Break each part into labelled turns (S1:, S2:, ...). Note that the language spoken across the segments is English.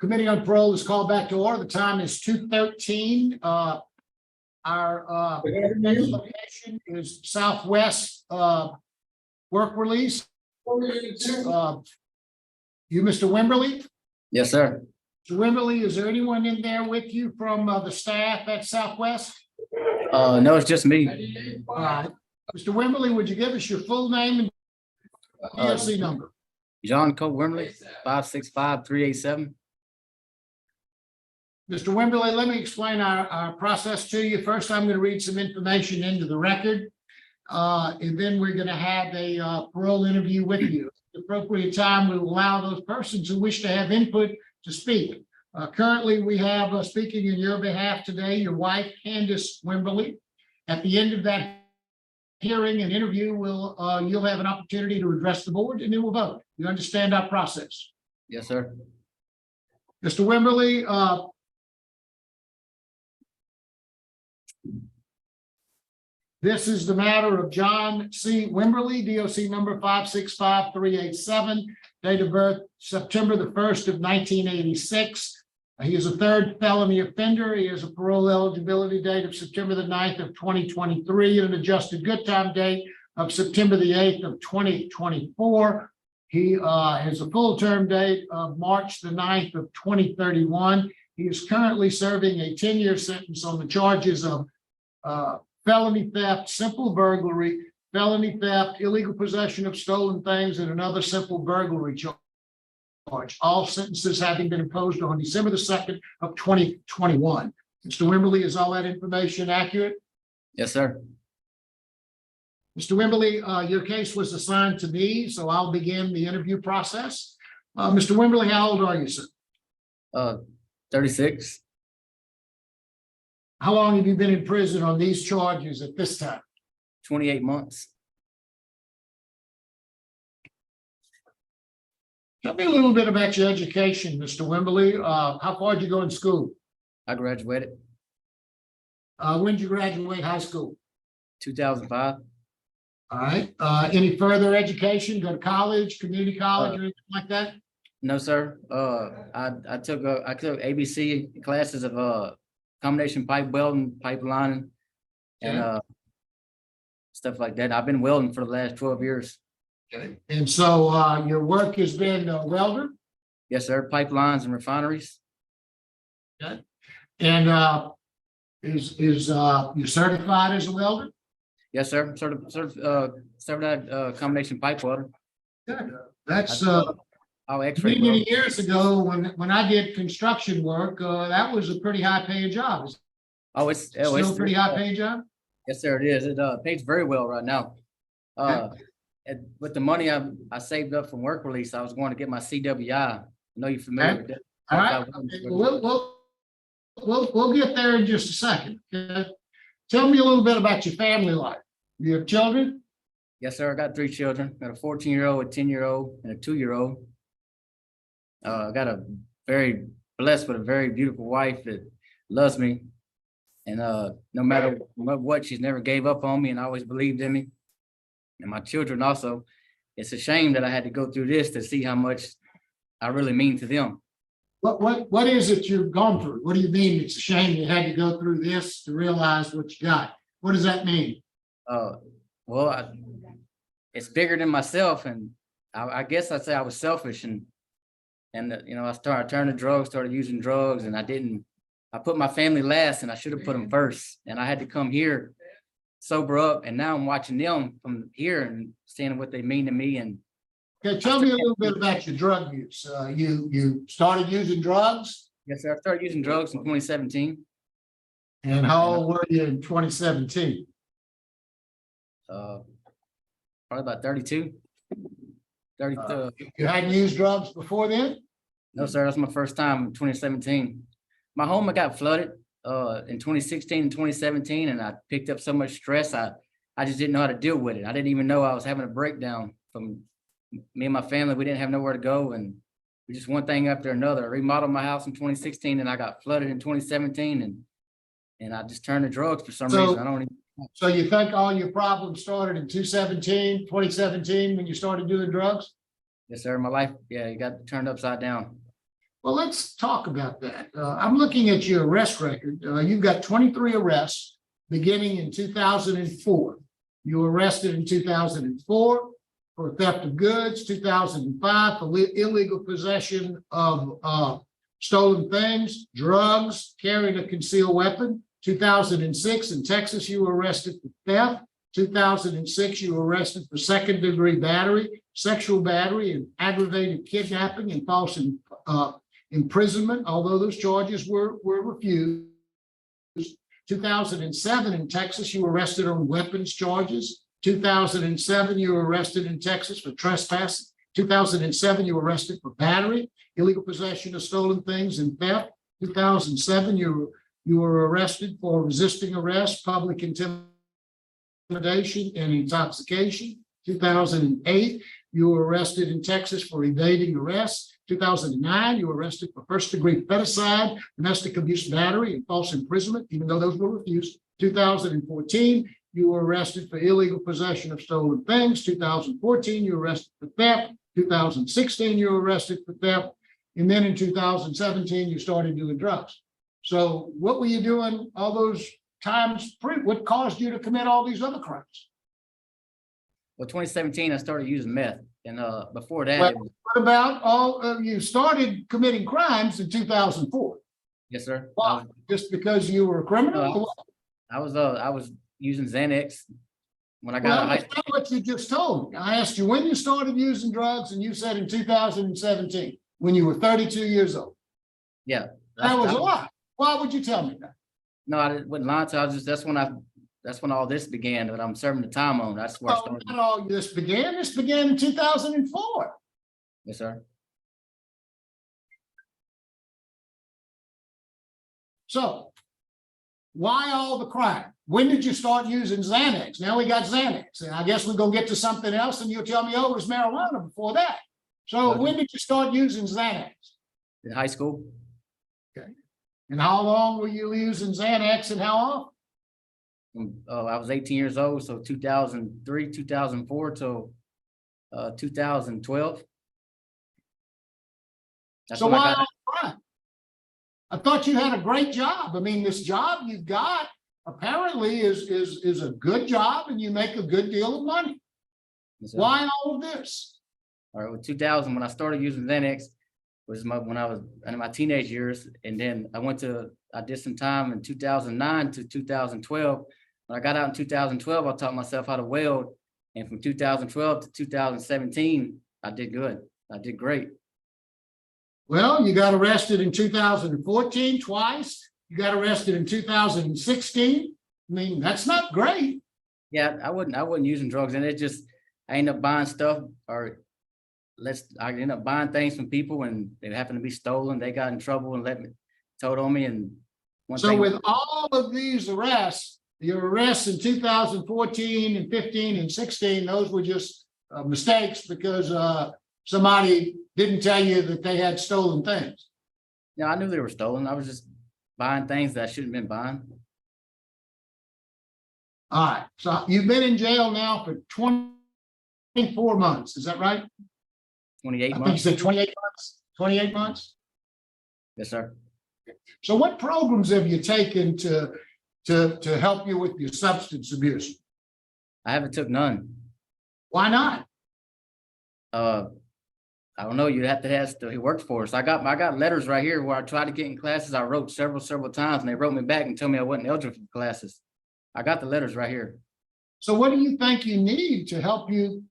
S1: Committee on Parole is called back to order. The time is 2:13. Our next location is Southwest Work Release. You, Mr. Wimberly?
S2: Yes, sir.
S1: Mr. Wimberly, is there anyone in there with you from the staff at Southwest?
S2: No, it's just me.
S1: Mr. Wimberly, would you give us your full name and DOC number?
S2: John Cole Wimberly, 565-387.
S1: Mr. Wimberly, let me explain our process to you. First, I'm going to read some information into the record. And then we're going to have a parole interview with you. At the appropriate time, we will allow those persons who wish to have input to speak. Currently, we have speaking in your behalf today, your wife, Candace Wimberly. At the end of that hearing and interview, you'll have an opportunity to address the board and then we'll vote. You understand our process?
S2: Yes, sir.
S1: Mr. Wimberly, this is the matter of John C. Wimberly, DOC number 565-387, date of birth September the 1st of 1986. He is a third felony offender. He has a parole eligibility date of September the 9th of 2023 and an adjusted good time date of September the 8th of 2024. He has a full term date of March the 9th of 2031. He is currently serving a 10-year sentence on the charges of felony theft, simple burglary, felony theft, illegal possession of stolen things, and another simple burglary charge. All sentences having been imposed on December the 2nd of 2021. Mr. Wimberly, is all that information accurate?
S2: Yes, sir.
S1: Mr. Wimberly, your case was assigned to me, so I'll begin the interview process. Mr. Wimberly, how old are you, sir?
S2: 36.
S1: How long have you been in prison on these charges at this time?
S2: 28 months.
S1: Tell me a little bit about your education, Mr. Wimberly. How far did you go in school?
S2: I graduated
S1: When did you graduate high school?
S2: 2005.
S1: All right. Any further education? Go to college, community college, or anything like that?
S2: No, sir. I took ABC classes of combination pipe welding, pipe lining, and stuff like that. I've been welding for the last 12 years.
S1: Okay. And so your work has been a welder?
S2: Yes, sir. Pipelines and refineries.
S1: Okay. And is you certified as a welder?
S2: Yes, sir. Certified combination pipe welder.
S1: Good. That's
S2: I'll X-ray
S1: many years ago when I did construction work. That was a pretty high paying job. It's still a pretty high paying job.
S2: Yes, sir. It is. It pays very well right now. With the money I saved up from work release, I was going to get my CWI. I know you're familiar with that.
S1: All right. We'll get there in just a second. Okay? Tell me a little bit about your family life. You have children?
S2: Yes, sir. I got 3 children. I got a 14-year-old, a 10-year-old, and a 2-year-old. I got very blessed with a very beautiful wife that loves me. And no matter what, she's never gave up on me and always believed in me. And my children also. It's a shame that I had to go through this to see how much I really mean to them.
S1: What is it you've gone through? What do you mean it's a shame you had to go through this to realize what you got? What does that mean?
S2: Well, it's bigger than myself, and I guess I'd say I was selfish, and I turned to drugs, started using drugs, and I put my family last, and I should have put them first, and I had to come here, sober up, and now I'm watching them from here and seeing what they mean to me. And
S1: okay, tell me a little bit about your drug use. You started using drugs?
S2: Yes, sir. I started using drugs in 2017.
S1: And how old were you in 2017?
S2: Probably about 32. 32.
S1: You hadn't used drugs before then?
S2: No, sir. That's my first time in 2017. My home got flooded in 2016 and 2017, and I picked up so much stress. I just didn't know how to deal with it. I didn't even know I was having a breakdown. From me and my family, we didn't have nowhere to go, and just one thing after another. I remodeled my house in 2016, and I got flooded in 2017, and I just turned to drugs for some reason. I don't even.
S1: So you think all your problems started in 2017 when you started doing drugs?
S2: Yes, sir. My life, it got turned upside down.
S1: Well, let's talk about that. I'm looking at your arrest record. You've got 23 arrests beginning in 2004. You were arrested in 2004 for theft of goods, 2005 for illegal possession of stolen things, drugs, carrying a concealed weapon. 2006 in Texas, you were arrested for theft. 2006, you were arrested for second-degree battery, sexual battery, and aggravated kidnapping and false imprisonment, although those charges were refused. 2007 in Texas, you were arrested on weapons charges. 2007, you were arrested in Texas for trespassing. 2007, you were arrested for battery, illegal possession of stolen things, and theft. 2007, you were arrested for resisting arrest, public intimidation, and intoxication. 2008, you were arrested in Texas for evading arrest. 2009, you were arrested for first-degree feticide, domestic abuse, battery, and false imprisonment, even though those were refused. 2014, you were arrested for illegal possession of stolen things. 2014, you were arrested for theft. 2016, you were arrested for theft. And then in 2017, you started doing drugs. So what were you doing all those times? What caused you to commit all these other crimes?
S2: Well, 2017, I started using meth, and before that,
S1: Well, what about you started committing crimes in 2004?
S2: yes, sir.
S1: Why? Just because you were a criminal?
S2: I was using Xanax when I got out of high
S1: That's not what you just told me. I asked you when you started using drugs, and you said in 2017, when you were 32 years old.
S2: Yeah.
S1: That was a lie. Why would you tell me that?
S2: No, I wouldn't lie to you. That's when all this began, that I'm serving the time on. That's where I
S1: Well,
S2: started.
S1: not all this began. This began in 2004.
S2: Yes, sir.
S1: So why all the crime? When did you start using Xanax? Now we got Xanax, and I guess we're gonna get to something else, and you'll tell me, oh, it was marijuana before that. So
S2: Okay.
S1: when did you start using Xanax?
S2: In high school,
S1: And how long were you using Xanax, and how often?
S2: I was 18 years old, so 2003, 2004 till 2012. That's
S1: So
S2: when I
S1: why
S2: got
S1: all the crime? I thought you had a great job. I mean, this job you've got apparently is a good job, and you make a good deal of money.
S2: Yes, sir.
S1: Why all of this?
S2: All right, well, 2000, when I started using Xanax, was when I was in my teenage years, and then I did some time in 2009 to 2012. When I got out in 2012, I taught myself how to weld, and from 2012 to 2017, I did good. I did great.
S1: Well, you got arrested in 2014 twice. You got arrested in 2016. I mean, that's not great.
S2: Yeah, I wasn't using drugs, and I ended up buying stuff, I ended up buying things from people, and they happened to be stolen. They got in trouble and told on me. And
S1: So with all of these arrests, your arrests in 2014 and 15 and 16, those were just mistakes because somebody didn't tell you that they had stolen things.
S2: yeah, I knew they were stolen. I was just buying things that I shouldn't have been buying.
S1: All right. So you've been in jail now for 24 months. Is that right?
S2: 28
S1: I think you
S2: months.
S1: said 28 months. 28 months.
S2: Yes, sir.
S1: So what programs have you taken to help you with your substance abuse?
S2: I haven't took none.
S1: Why not?
S2: I don't know. You have to ask he works for us. I got letters right here where I tried to get in classes. I wrote several times, and they wrote me back and told me I wasn't eligible for classes. I got the letters right here.
S1: So what do you think you need to help you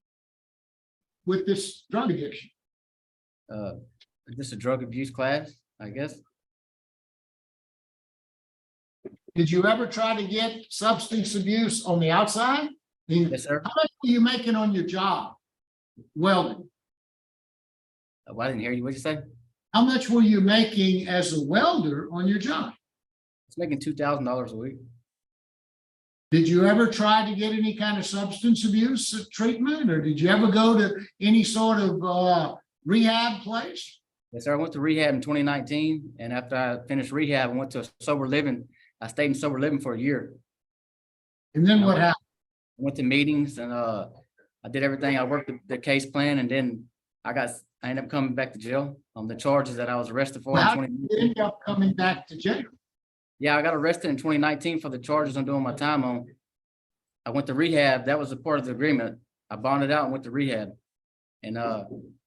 S1: with this drug addiction?
S2: Just a drug abuse class, I guess.
S1: Did you ever try to get substance abuse on the outside? I mean,
S2: Yes, sir.
S1: how much were you making on your job? Welding.
S2: Well, I didn't hear you. What'd you say?
S1: How much were you making as a welder on your job?
S2: It's making $2,000 a week.
S1: Did you ever try to get any kind of substance abuse treatment, or did you ever go to any sort of rehab place?
S2: Yes, sir. I went to rehab in 2019, and after I finished rehab, I went to sober living. I stayed in sober living for a year.
S1: And then what happened?
S2: I went to meetings, and I did everything. I worked the case plan, and then I ended up coming back to jail on the charges that I was arrested for.
S1: Well,
S2: in
S1: how did you end up coming back to jail?
S2: Yeah, I got arrested in 2019 for the charges I'm doing my time on. I went to rehab. That was a part of the agreement. I bonded out and went to rehab and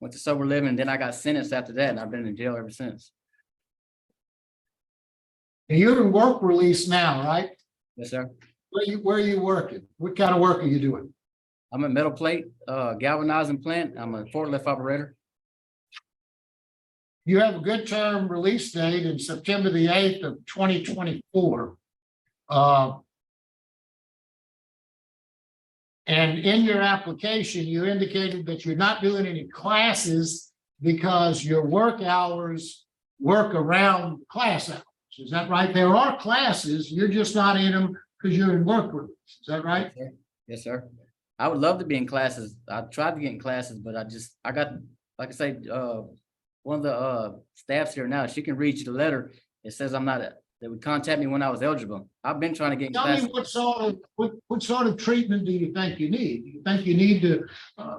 S2: went to sober living. And then I got sentenced after that, and I've been in jail ever since.
S1: And you're in work release now, right?
S2: Yes, sir.
S1: Where are you working? What kind of work are you doing?
S2: I'm a metal plate galvanizing plant. I'm a forklift operator.
S1: You have a good term release date in September the 8th of 2024. And in your application, you indicated that you're not doing any classes because your work hours work around class hours. Is that right? There are classes, you're just not in them because you're in work release. Is that right?
S2: Yes, sir. I would love to be in classes. I tried to get in classes, but I got, like I say, one of the staffs here now, she can read you the letter. It says I'm not, they would contact me when I was eligible. I've been trying to get in
S1: Tell me
S2: classes.
S1: what sort of treatment do you think you need? Do you think you need to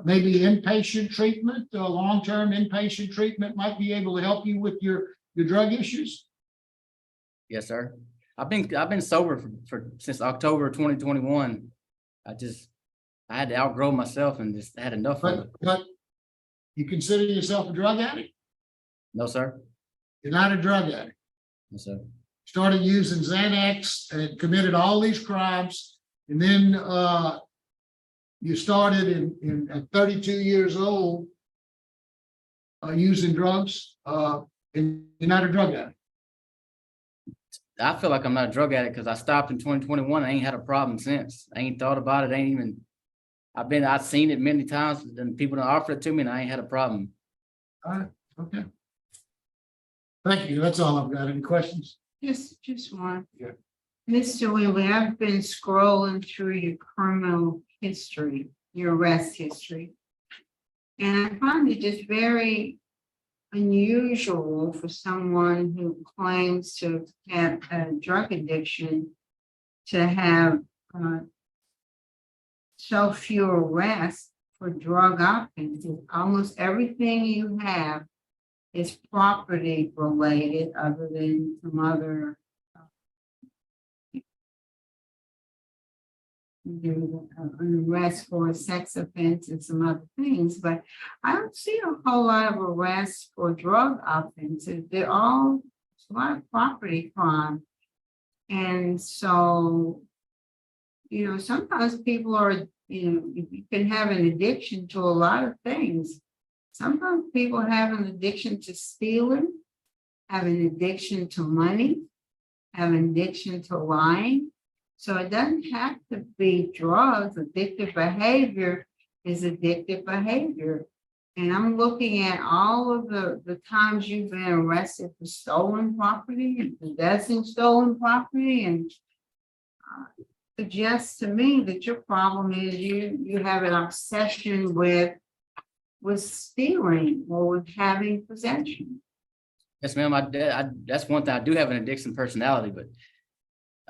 S1: maybe inpatient treatment, long-term inpatient treatment might be able to help you with your drug issues?
S2: Yes, sir. I've been sober for since October 2021. I had to outgrow myself and just had enough of it.
S1: But you consider yourself a drug addict?
S2: No, sir.
S1: You're not a drug addict.
S2: No, sir.
S1: Started using Xanax and committed all these crimes. And then you started at 32 years old using drugs and you're not a drug addict.
S2: I feel like I'm not a drug addict because I stopped in 2021. I ain't had a problem since. I ain't thought about it. I've seen it many times and people don't offer it to me and I ain't had a problem.
S1: All right, okay. Thank you. That's all I've got. Any questions?
S3: Just one.
S1: Yeah.
S3: Mr. Wimberly, I've been scrolling through your criminal history, your arrest history. And I find it just very unusual for someone who claims to have a drug addiction to have so few arrests for drug offenses. Almost everything you have is property related, other than some other an arrest for a sex offense and some other things, but I don't see a whole lot of arrests for drug offenses. They're all it's a lot of property crime. And so, sometimes people are, you can have an addiction to a lot of things. Sometimes people have an addiction to stealing, have an addiction to money, have an addiction to lying. So it doesn't have to be drugs. Addictive behavior is addictive behavior. And I'm looking at all of the times you've been arrested for stolen property and possessing stolen property, and suggests to me that your problem is you have an obsession with stealing or with having possession.
S2: Yes, ma'am. That's one thing. I do have an addiction personality, but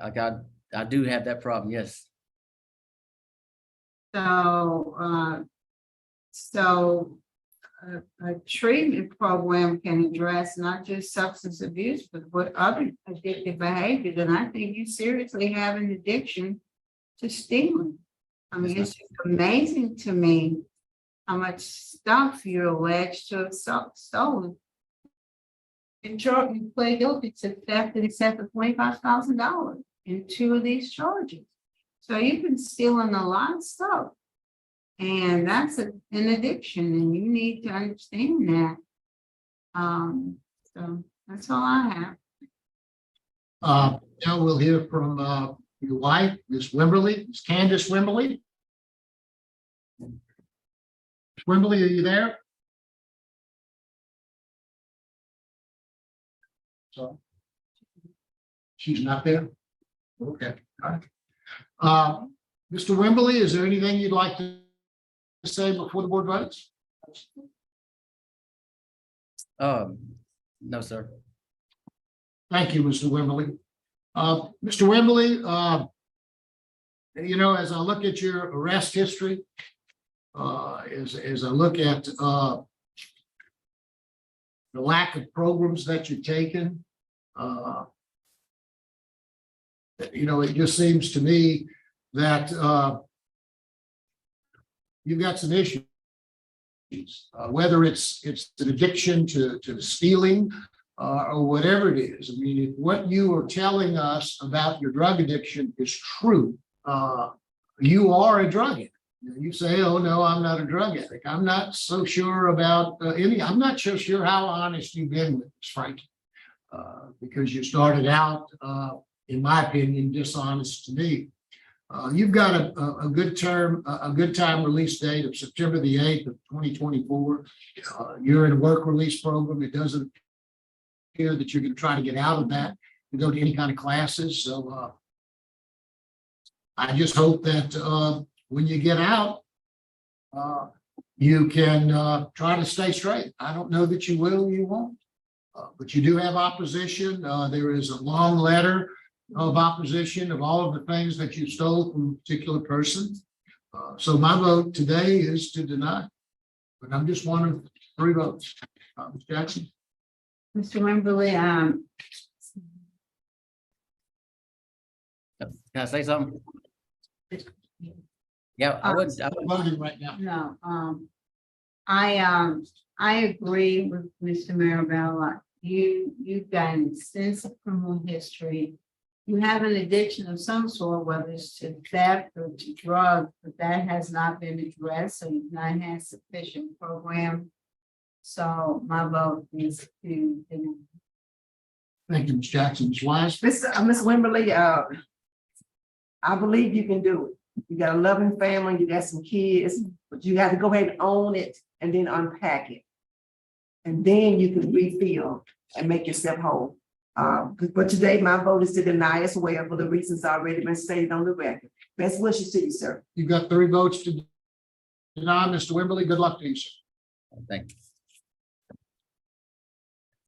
S2: I do have that problem. Yes.
S3: So a treatment program can address not just substance abuse, but what other addictive behaviors. And I think you seriously have an addiction to stealing. I mean, it's just amazing to me how much stuff you're alleged to have stolen. In charge, you pled guilty to theft in excess of $25,000 in 2 of these charges. So you've been stealing a lot of stuff. And that's an addiction, and you need to understand that. So that's all I have.
S1: Now we'll hear from your wife, Ms. Wimberly, Ms. Candace Wimberly. Ms. Wimberly, are you there? So she's not there? Okay. All right. Mr. Wimberly, is there anything you'd like to say before the board votes?
S2: No, sir.
S1: Thank you, Mr. Wimberly. Mr. Wimberly, as I look at your arrest history, as I look at the lack of programs that you've taken. It just seems to me that you've got some issues. Whether it's an addiction to stealing or whatever it is. I mean, if what you are telling us about your drug addiction is true, you are a drug addict. You say, oh, no, I'm not a drug addict. I'm not so sure about I'm not so sure how honest you've been with us, frankly, because you started out, in my opinion, dishonest to me. You've got a good time release date of September the 8th of 2024. You're in a work release program. It doesn't appear that you're going to try to get out of that and go to any kind of classes. So I just hope that when you get out, you can try to stay straight. I don't know that you will, you won't, but you do have opposition. There is a long letter of opposition of all of the things that you stole from a particular person. So my vote today is to deny, but I'm just one of 3 votes. Ms. Jackson?
S3: Mr. Wimberly,
S2: Can I say something? Yeah, I would.
S1: Voting right now.
S3: no, I agree with Mr. Marabella. You've got an extensive criminal history. You have an addiction of some sort, whether it's to theft or to drugs, but that has not been addressed, so you've not had sufficient program. So my vote is to deny.
S1: Thank you, Ms. Jackson. Ms. Wise?
S4: Ms. Wimberly, I believe you can do it. You got a loving family, you got some kids, but you got to go ahead and own it and then unpack it. And then you can refill and make yourself whole. But today my vote is to deny as well for the reasons already been stated on the record. Best wishes to you, sir.
S1: You've got 3 votes to deny. Mr. Wimberly, good luck to you, sir.
S2: Thank you.